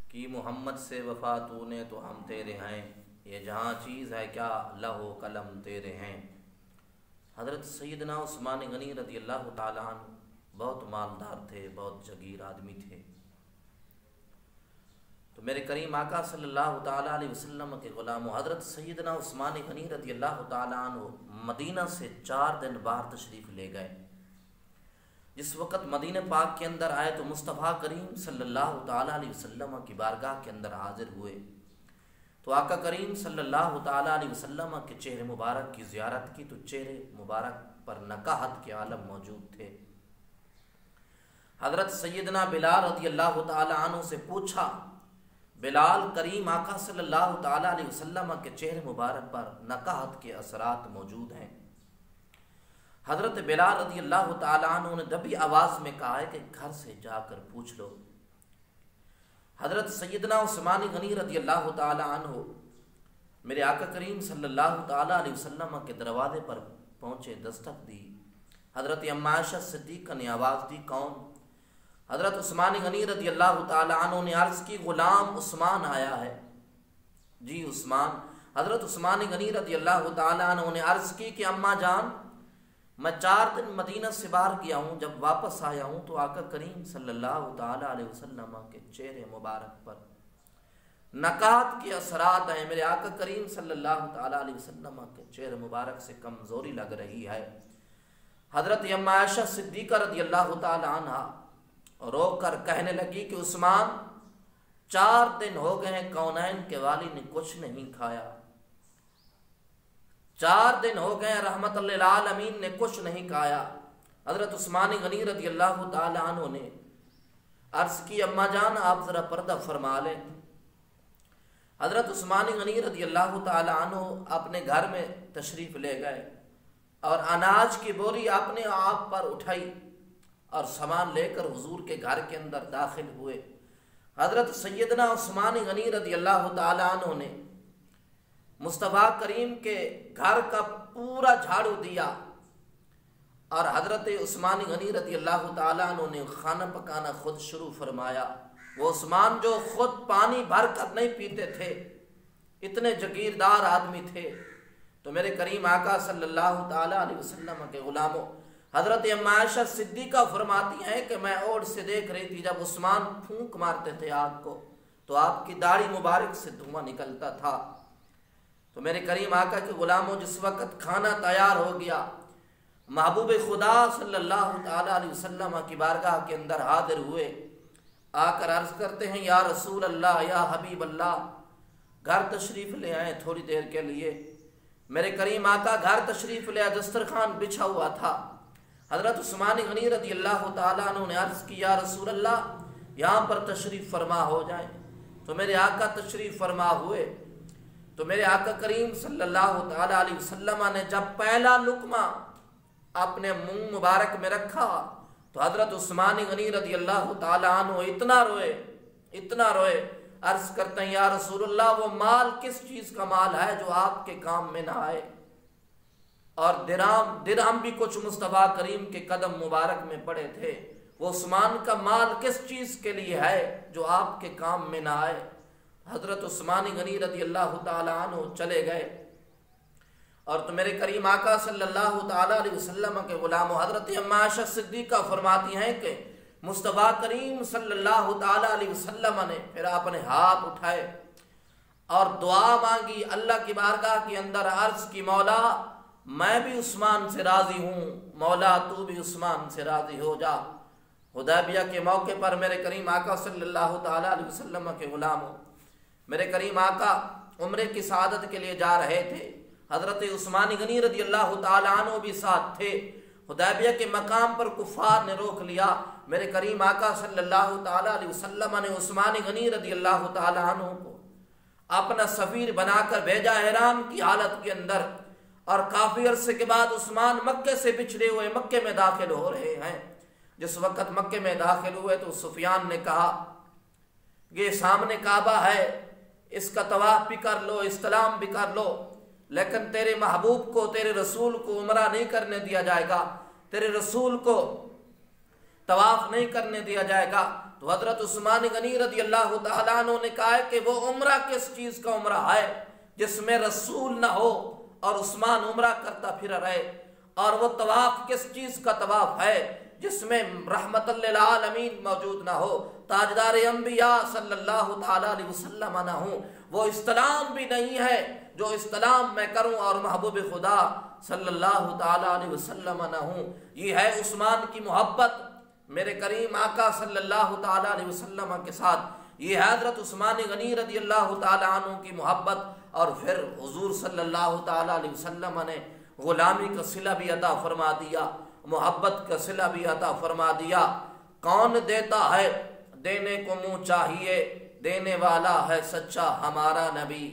کی محمد سے وفا تو نے تو ہم تیرے ہیں، یہ جہاں چیز ہے کیا لوح و قلم تیرے ہیں۔ حضرت سیدنا عثمان غنی رضی اللہ تعالیٰ عنہ بہت مالدار تھے، بہت جگیر آدمی تھے۔ تو میرے کریم آقا صلی اللہ تعالیٰ علیہ وسلم کے غلام حضرت سیدنا عثمان غنی رضی اللہ تعالیٰ عنہ مدینہ سے 4 دن باہر تشریف لے گئے۔ جس وقت مدینہ پاک کے اندر آئے تو مصطفیٰ کریم صلی اللہ تعالیٰ علیہ وسلم کی بارگاہ کے اندر حاضر ہوئے، تو آقا کریم صلی اللہ تعالیٰ علیہ وسلم کے چہرے مبارک کی زیارت کی تو چہرے مبارک پر نکاحت کے عالم موجود تھے۔ حضرت سیدنا بلال رضی اللہ تعالیٰ عنہ سے پوچھا، بلال کریم آقا صلی اللہ تعالیٰ علیہ وسلم کے چہرے مبارک پر نکاحت کے اثرات موجود ہیں؟ حضرت بلال رضی اللہ تعالیٰ عنہ نے دبی آواز میں کہا ہے کہ گھر سے جا کر پوچھ لو۔ حضرت سیدنا عثمان غنی رضی اللہ تعالیٰ عنہ میرے آقا کریم صلی اللہ تعالیٰ علیہ وسلم کے دروازے پر پہنچے، دستک دی۔ حضرت اما عائشہ صدیقہ نے آواز دی، کون؟ حضرت عثمان غنی رضی اللہ تعالیٰ عنہ نے عرض کی، غلام عثمان آیا ہے۔ جی عثمان۔ حضرت عثمان غنی رضی اللہ تعالیٰ عنہ نے عرض کی کہ اماں جان، میں 4 دن مدینہ سے باہر گیا ہوں، جب واپس آیا ہوں تو آقا کریم صلی اللہ تعالیٰ علیہ وسلم کے چہرے مبارک پر نکاحت کے اثرات ہیں۔ میرے آقا کریم صلی اللہ تعالیٰ علیہ وسلم کے چہرے مبارک سے کمزوری لگ رہی ہے۔ حضرت اما عائشہ صدیقہ رضی اللہ تعالیٰ عنہ رو کر کہنے لگی کہ عثمان، 4 دن ہو گئے ہیں کونین کے والی نے کچھ نہیں کھایا، 4 دن ہو گئے رحمت للعالمین نے کچھ نہیں کھایا۔ حضرت عثمان غنی رضی اللہ تعالیٰ عنہ نے عرض کی، اماں جان آپ ذرا پردہ فرما لیں۔ حضرت عثمان غنی رضی اللہ تعالیٰ عنہ اپنے گھر میں تشریف لے گئے اور اناج کی بوری اپنے آپ پر اٹھائی اور سامان لے کر حضور کے گھر کے اندر داخل ہوئے۔ حضرت سیدنا عثمان غنی رضی اللہ تعالیٰ عنہ نے مصطفیٰ کریم کے گھر کا پورا جھاڑو دیا اور حضرت عثمان غنی رضی اللہ تعالیٰ عنہ نے کھانا پکانا خود شروع فرمایا۔ وہ عثمان جو خود پانی بھر کر نہیں پیتے تھے، اتنے جگیردار آدمی تھے، تو میرے کریم آقا صلی اللہ تعالیٰ علیہ وسلم کے غلاموں حضرت اما عائشہ صدیقہ فرماتی ہیں کہ میں اوڑ سے دیکھ رہی تھی، جب عثمان پھونک مارتے تھے آگ کو تو آپ کی داڑھی مبارک سے دھواں نکلتا تھا۔ تو میرے کریم آقا کے غلاموں جس وقت کھانا تیار ہو گیا، محبوب خدا صلی اللہ تعالیٰ علیہ وسلم کی بارگاہ کے اندر حاضر ہوئے، آ کر عرض کرتے ہیں، یا رسول اللہ، یا حبیب اللہ، گھر تشریف لے آئیں تھوڑی دیر کے لیے۔ میرے کریم آقا گھر تشریف لے آئے، دسترخوان بچھا ہوا تھا۔ حضرت عثمان غنی رضی اللہ تعالیٰ عنہ نے عرض کی، یا رسول اللہ، یہاں پر تشریف فرما ہو جائیں۔ تو میرے آقا تشریف فرما ہوئے، تو میرے آقا کریم صلی اللہ تعالیٰ علیہ وسلم نے جب پہلا لقمہ اپنے منہ مبارک میں رکھا تو حضرت عثمان غنی رضی اللہ تعالیٰ عنہ اتنا روئے، عرض کرتے ہیں، یا رسول اللہ، وہ مال کس چیز کا مال ہے جو آپ کے کام میں نہ آئے؟ اور درہم بھی کچھ مصطفیٰ کریم کے قدم مبارک میں پڑے تھے، وہ عثمان کا مال کس چیز کے لیے ہے جو آپ کے کام میں نہ آئے؟ حضرت عثمان غنی رضی اللہ تعالیٰ عنہ چلے گئے، اور تو میرے کریم آقا صلی اللہ تعالیٰ علیہ وسلم کے غلام حضرت اما عائشہ صدیقہ فرماتی ہیں کہ مصطفیٰ کریم صلی اللہ تعالیٰ علیہ وسلم نے پھر اپنے ہاتھ اٹھائے اور دعا مانگی، اللہ کی بارگاہ کے اندر عرض کی، مولا میں بھی عثمان سے راضی ہوں، مولا تو بھی عثمان سے راضی ہو جا۔ حدیبیہ کے موقع پر میرے کریم آقا صلی اللہ تعالیٰ علیہ وسلم کے غلاموں، میرے کریم آقا عمرے کی سعادت کے لیے جا رہے تھے، حضرت عثمان غنی رضی اللہ تعالیٰ عنہ بھی ساتھ تھے۔ حدیبیہ کے مقام پر کفار نے روک لیا، میرے کریم آقا صلی اللہ تعالیٰ علیہ وسلم نے عثمان غنی رضی اللہ تعالیٰ عنہ کو اپنا سفیر بنا کر بھیجا احرام کی حالت کے اندر، اور کافی عرصے کے بعد عثمان مکے سے بچھڑے ہوئے مکے میں داخل ہو رہے ہیں۔ جس وقت مکے میں داخل ہوئے تو سفیان نے کہا، یہ سامنے کعبہ ہے، اس کا طواف بھی کر لو، استلام بھی کر لو، لیکن تیرے محبوب کو، تیرے رسول کو عمرہ نہیں کرنے دیا جائے گا، تیرے رسول کو طواف نہیں کرنے دیا جائے گا۔ تو حضرت عثمان غنی رضی اللہ تعالیٰ عنہ نے کہا ہے کہ وہ عمرہ کس چیز کا عمرہ ہے جس میں رسول نہ ہو اور عثمان عمرہ کرتا پھر رہے، اور وہ طواف کس چیز کا طواف ہے جس میں رحمت للعالمین موجود نہ ہو، تاجدار انبیاء صلی اللہ تعالیٰ علیہ وسلم نہ ہوں، وہ استلام بھی نہیں ہے جو استلام میں کروں اور محبوب خدا صلی اللہ تعالیٰ علیہ وسلم نہ ہوں۔ یہ ہے عثمان کی محبت میرے کریم آقا صلی اللہ تعالیٰ علیہ وسلم کے ساتھ، یہ ہے حضرت عثمان غنی رضی اللہ تعالیٰ عنہ کی محبت۔ اور پھر حضور صلی اللہ تعالیٰ علیہ وسلم نے غلامی کا صلہ بھی عطا فرما دیا، محبت کا صلہ بھی عطا فرما دیا۔ کون دیتا ہے دینے کو منہ چاہیے، دینے والا ہے سچا ہمارا نبی۔